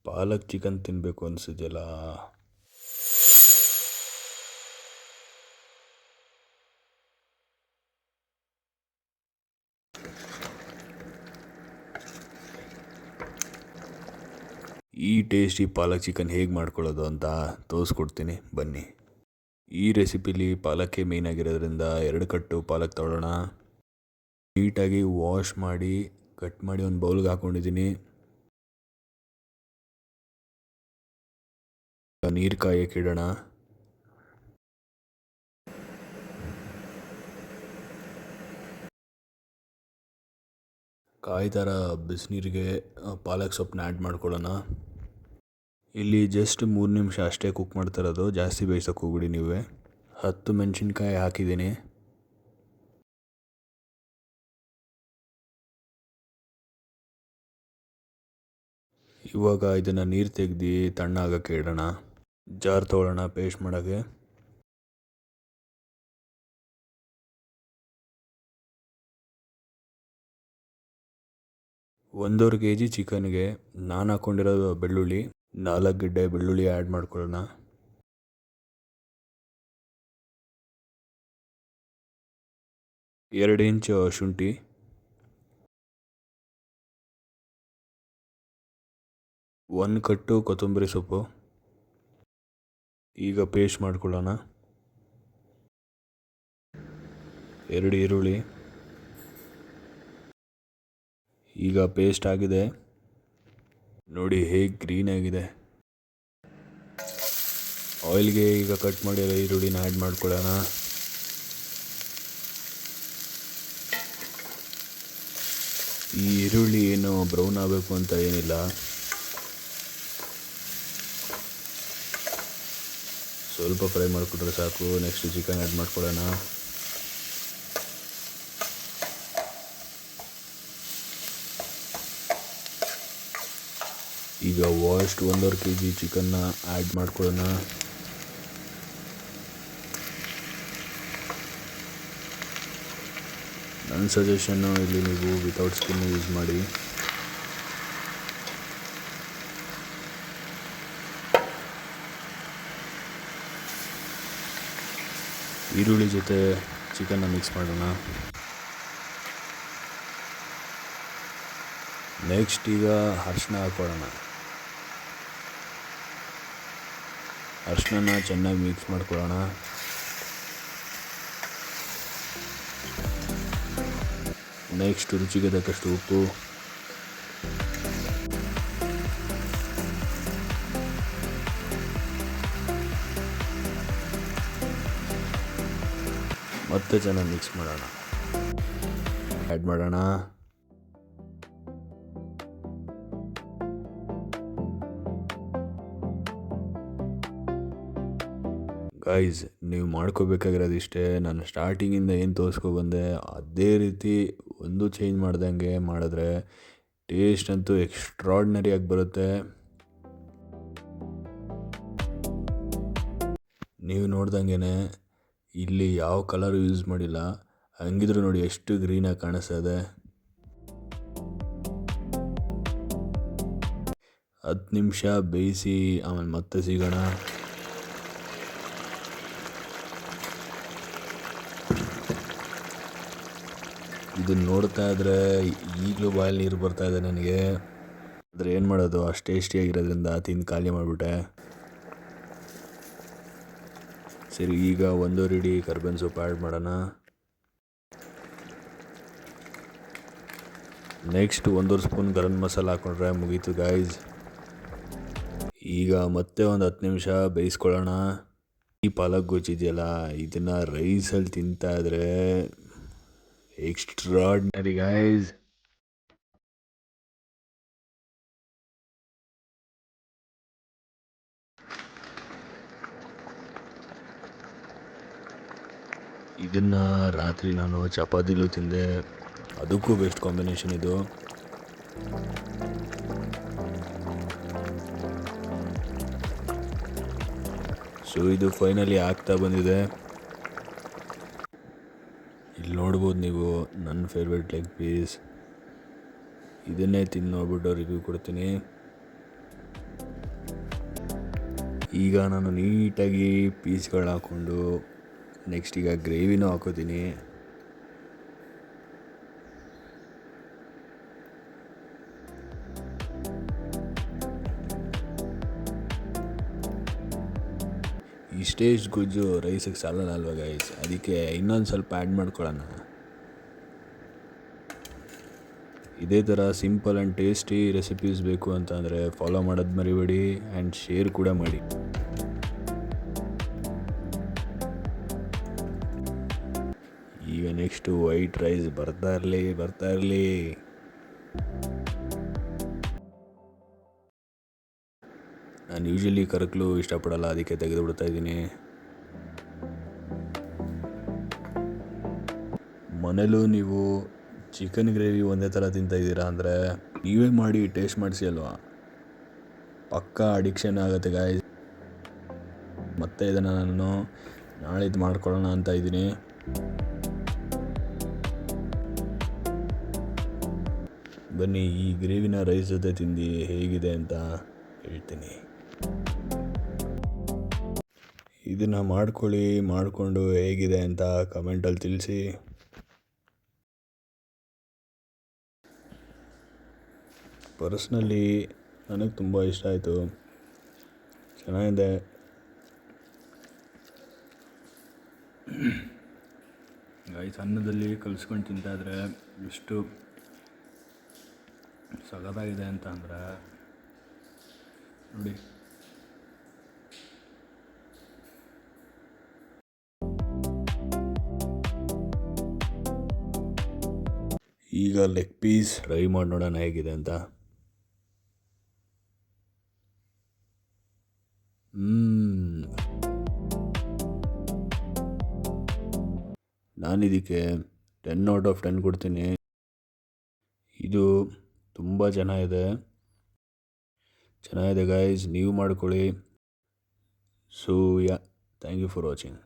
ಪಾಲಕ್ chicken ತಿನ್ನಬೇಕು ಅನಿಸಿದೆಯಲ್ಲ. ಈ tasty ಪಾಲಕ್ chicken ಹೇಗೆ ಮಾಡ್ಕೊಳ್ಳೋದು ಅಂತ ತೋರಿಸ್ಕೊಡ್ತೀನಿ ಬನ್ನಿ. ಈ ರೆಸಿಪಿಲಿ ಪಾಲಕ್ಕೆ ಮೇಯ್ನ್ ಆಗಿರೋದ್ರಿಂದ 2 ಕಟ್ಟು ಪಾಲಕ್ ತೊಗೊಳ್ಳೋಣ. ನೀಟಾಗಿ ವಾಶ್ ಮಾಡಿ ಕಟ್ ಮಾಡಿ ಒಂದು ಬೌಲ್ಗೆ ಹಾಕ್ಕೊಂಡಿದ್ದೀನಿ. ನೀರು ಕಾಯಕ್ಕೆ ಇಡೋಣ. ಕಾಯ್ದಾರ ಬಿಸಿನೀರಿಗೆ ಪಾಲಕ್ ಸೊಪ್ಪನ್ನ ಆ್ಯಡ್ ಮಾಡ್ಕೊಳ್ಳೋಣ. ಇಲ್ಲಿ ಜಸ್ಟ್ 3 ನಿಮಿಷ ಅಷ್ಟೇ ಕುಕ್ ಮಾಡ್ತಾ ಇರೋದು, ಜಾಸ್ತಿ ಬೇಯಿಸೋಕೆ ಹೋಗ್ಬಿಡಿ ನೀವೇ. 10 ಮೆಣಸಿನ್ಕಾಯಿ ಹಾಕಿದ್ದೀನಿ. ಇವಾಗ ಇದನ್ನು ನೀರು ತೆಗೆದು ತಣ್ಣಗಾಗಕ್ಕೆ ಇಡೋಣ. ಜಾರ್ ತೊಗೊಳ್ಳೋಣ ಪೇಸ್ಟ್ ಮಾಡೋಕ್ಕೆ. ಒಂದೂವರೆ kg ಚಿಕನ್ಗೆ ನಾನು ಹಾಕ್ಕೊಂಡಿರೋ ಬೆಳ್ಳುಳ್ಳಿ 4 ಗೆಡ್ಡೆ ಬೆಳ್ಳುಳ್ಳಿ ಆ್ಯಡ್ ಮಾಡ್ಕೊಳ್ಳೋಣ. ಎರಡು ಇಂಚು ಶುಂಠಿ, 1 ಕಟ್ಟು ಕೊತ್ತಂಬರಿ ಸೊಪ್ಪು. ಈಗ ಪೇಸ್ಟ್ ಮಾಡ್ಕೊಳ್ಳೋಣ. 2 ಈರುಳ್ಳಿ. ಈಗ ಪೇಸ್ಟ್ ಆಗಿದೆ ನೋಡಿ ಹೇಗೆ ಗ್ರೀನ್ ಆಗಿದೆ. ಆಯಿಲ್ಗೆ ಈಗ ಕಟ್ ಮಾಡಿರೋ ಈರುಳ್ಳಿನ ಆ್ಯಡ್ ಮಾಡ್ಕೊಳ್ಳೋಣ. ಈ ಈರುಳ್ಳಿ ಏನು ಬ್ರೌನ್ ಆಗಬೇಕು ಅಂತ ಏನಿಲ್ಲ, ಸ್ವಲ್ಪ ಫ್ರೈ ಮಾಡಿಕೊಟ್ರೆ ಸಾಕು. ನೆಕ್ಸ್ಟ್ ಚಿಕನ್ ಆ್ಯಡ್ ಮಾಡ್ಕೊಳ್ಳೋಣ. ಈಗ ವಾಶ್ಡ್ 1.5 kg ಚಿಕನ್ನ ಆ್ಯಡ್ ಮಾಡ್ಕೊಳ್ಳೋಣ. ನನ್ನ ಸಜೆಷನ್ನು ಇಲ್ಲಿ ನೀವು ವಿತೌಟ್ ಸ್ಕಿನ್ ಯೂಸ್ ಮಾಡಿ. ಈರುಳ್ಳಿ ಜೊತೆ ಚಿಕನ್ನ ಮಿಕ್ಸ್ ಮಾಡೋಣ. ನೆಕ್ಸ್ಟ್ ಈಗ ಅರಿಶಿನ ಹಾಕ್ಕೊಳ್ಳೋಣ. ಅರಿಶಿನ ಚೆನ್ನಾಗಿ ಮಿಕ್ಸ್ ಮಾಡ್ಕೊಳ್ಳೋಣ. ನೆಕ್ಸ್ಟ್ ರುಚಿಗೆ ತಕ್ಕಷ್ಟು ಉಪ್ಪು. ಮತ್ತೆ ಚೆನ್ನಾಗಿ ಮಿಕ್ಸ್ ಮಾಡೋಣ. ಆ್ಯಡ್ ಮಾಡೋಣ. ಗೈಸ್, ನೀವು ಮಾಡ್ಕೋಬೇಕಾಗಿರೋದು ಇಷ್ಟೇ. ನಾನು ಸ್ಟಾರ್ಟಿಂಗಿಂದ ಏನು ತೋರಿಸ್ಕೊಬಂದೆ ಅದೇ ರೀತಿ ಒಂದು ಚೇಂಜ್ ಮಾಡ್ದಂಗೆ ಮಾಡಿದ್ರೆ ಟೇಸ್ಟ್ ಅಂತೂ ಎಕ್ಸ್ಟ್ರಾರ್ಡಿನರಿಯಾಗಿ ಬರುತ್ತೆ. ನೀವು ನೋಡ್ದಂಗೆ ಇಲ್ಲಿ ಯಾವ ಕಲರ್ ಯೂಸ್ ಮಾಡಿಲ್ಲ, ಹಂಗಿದ್ರು ನೋಡಿ ಎಷ್ಟು ಗ್ರೀನಾಗಿ ಕಾಣಿಸ್ತಾ ಇದೆ. 10 ನಿಮಿಷ ಬೇಯಿಸಿ ಆಮೇಲೆ ಮತ್ತೆ ಸಿಗೋಣ. ಇದನ್ನು ನೋಡ್ತಾ ಇದ್ರೆ ಈಗಲೂ ಬಾಯಲ್ಲಿ ನೀರು ಬರ್ತಾ ಇದೆ ನನಗೆ. ಆದರೆ ಏನು ಮಾಡೋದು, ಅಷ್ಟು ಟೇಸ್ಟಿಯಾಗಿರೋದ್ರಿಂದ ತಿಂದು ಖಾಲಿ ಮಾಡಿಬಿಟ್ಟೆ. ಸರಿ, ಈಗ 1 ಹಿಡಿ ಕರ್ಬೇವಿನ ಸೊಪ್ಪು ಆ್ಯಡ್ ಮಾಡೋಣ. ನೆಕ್ಸ್ಟ್ 1 ಸ್ಪೂನ್ ಗರಂ ಮಸಾಲ ಹಾಕ್ಕೊಂಡ್ರೆ ಮುಗೀತು ಗೈಸ್. ಈಗ ಮತ್ತೆ ಒಂದು 10 ನಿಮಿಷ ಬೇಯಿಸ್ಕೊಳ್ಳೋಣ. ಈ ಪಾಲಕ್ ಗೊಜ್ಜಿದೆಯಲ್ಲ, ಇದನ್ನು ರೈಸಲ್ಲಿ ತಿಂತಾ ಇದ್ರೆ ಎಕ್ಸ್ಟ್ರಾರ್ಡಿನರಿ ಗೈಸ್. ಇದನ್ನು ರಾತ್ರಿ ನಾನು ಚಪಾತಿಲೂ ತಿಂದೆ, ಅದಕ್ಕೂ ಬೆಸ್ಟ್ ಕಾಂಬಿನೇಷನ್ ಇದು. ಸೊ ಇದು ಫೈನಲಿ ಆಗ್ತಾ ಬಂದಿದೆ. ಇಲ್ಲಿ ನೋಡ್ಬೋದು ನೀವು ನನ್ನ ಫೇವ್ರೇಟ್ ಲೆಗ್ ಪೀಸ್. ಇದನ್ನೇ ತಿಂದು ನೋಡ್ಬಿಟ್ಟು ರಿವ್ಯೂ ಕೊಡ್ತೀನಿ. ಈಗ ನಾನು ನೀಟಾಗಿ ಪೀಸ್ಗಳು ಹಾಕ್ಕೊಂಡು ನೆಕ್ಸ್ಟ್ ಈಗ ಗ್ರೇವಿನೂ ಹಾಕೋತೀನಿ. ಇಷ್ಟೇಷ್ಟು ಗೊಜ್ಜು ರೈಸಿಗೆ ಸಾಲಲ್ಲ ಅಲ್ವಾ ಗೈಸ್, ಅದಕ್ಕೆ ಇನ್ನೊಂದು ಸ್ವಲ್ಪ ಆ್ಯಡ್ ಮಾಡ್ಕೊಳ್ಳೋಣ. ಇದೇ ಥರ ಸಿಂಪಲ್ ಆ್ಯಂಡ್ ಟೇಸ್ಟಿ ರೆಸಿಪೀಸ್ ಬೇಕು ಅಂತ ಅಂದರೆ ಫಾಲೋ ಮಾಡೋದು ಮರಿಬೇಡಿ ಆ್ಯಂಡ್ ಶೇರ್ ಕೂಡ ಮಾಡಿ. ಈಗ ನೆಕ್ಸ್ಟು ವೈಟ್ ರೈಸ್ ಬರ್ತಾ ಇರಲಿ. ನಾನು ಯೂಶಲಿ ಕರಕಲು ಇಷ್ಟಪಡಲ್ಲ, ಅದಕ್ಕೆ ತೆಗೆದು ಬಿಡ್ತಾ ಇದ್ದೀನಿ. ಮನೇಲೂ ನೀವು ಚಿಕನ್ ಗ್ರೇವಿ ಒಂದೇ ಥರ ತಿಂತಾಯಿದ್ದೀರಾ ಅಂದರೆ ನೀವೇ ಮಾಡಿ ಟೇಸ್ಟ್ ಮಾಡಿಸಿ ಅಲ್ವಾ, ಪಕ್ಕಾ ಅಡಿಕ್ಷನ್ ಆಗುತ್ತೆ ಗಾಯ್ಸ್. ಮತ್ತೆ ಇದನ್ನು ನಾನು ನಾಳಿದ್ದು ಮಾಡ್ಕೊಳ್ಳೋಣ ಅಂತ ಇದ್ದೀನಿ. ಬನ್ನಿ ಈ ಗ್ರೇವಿನ ರೈಸ್ ಜೊತೆ ತಿಂದು ಹೇಗಿದೆ ಅಂತ ಹೇಳ್ತೀನಿ. ಇದನ್ನು ಮಾಡಿಕೊಂಡು ಹೇಗಿದೆ ಅಂತ ಕಮೆಂಟಲ್ಲಿ ತಿಳಿಸಿ. ಪರ್ಸ್ನಲಿ ನನಗೆ ತುಂಬ ಇಷ್ಟ ಆಯಿತು, ಚೆನ್ನಾಗಿದೆ. ಗೈಸ್ ಅನ್ನದಲ್ಲಿ ಕಲಿಸ್ಕೊಂಡು ತಿಂತಾಯಿದ್ರೆ ಎಷ್ಟು ಸಖತ್ತಾಗಿದೆ ಅಂತ ಅಂದರೆ ನೋಡಿ. ಈಗ ಲೆಗ್ ಪೀಸ್ ಟ್ರೈ ಮಾಡಿ ನೋಡೋಣ ಹೇಗಿದೆ ಅಂತ. ನಾನಿದಕ್ಕೆ 10/10 ಕೊಡ್ತೀನಿ. ಇದು ತುಂಬ ಚೆನ್ನಾಗಿದೆ ಗೈಸ್, ನೀವು ಮಾಡ್ಕೊಳ್ಳಿ. So yeah, thank you for watching.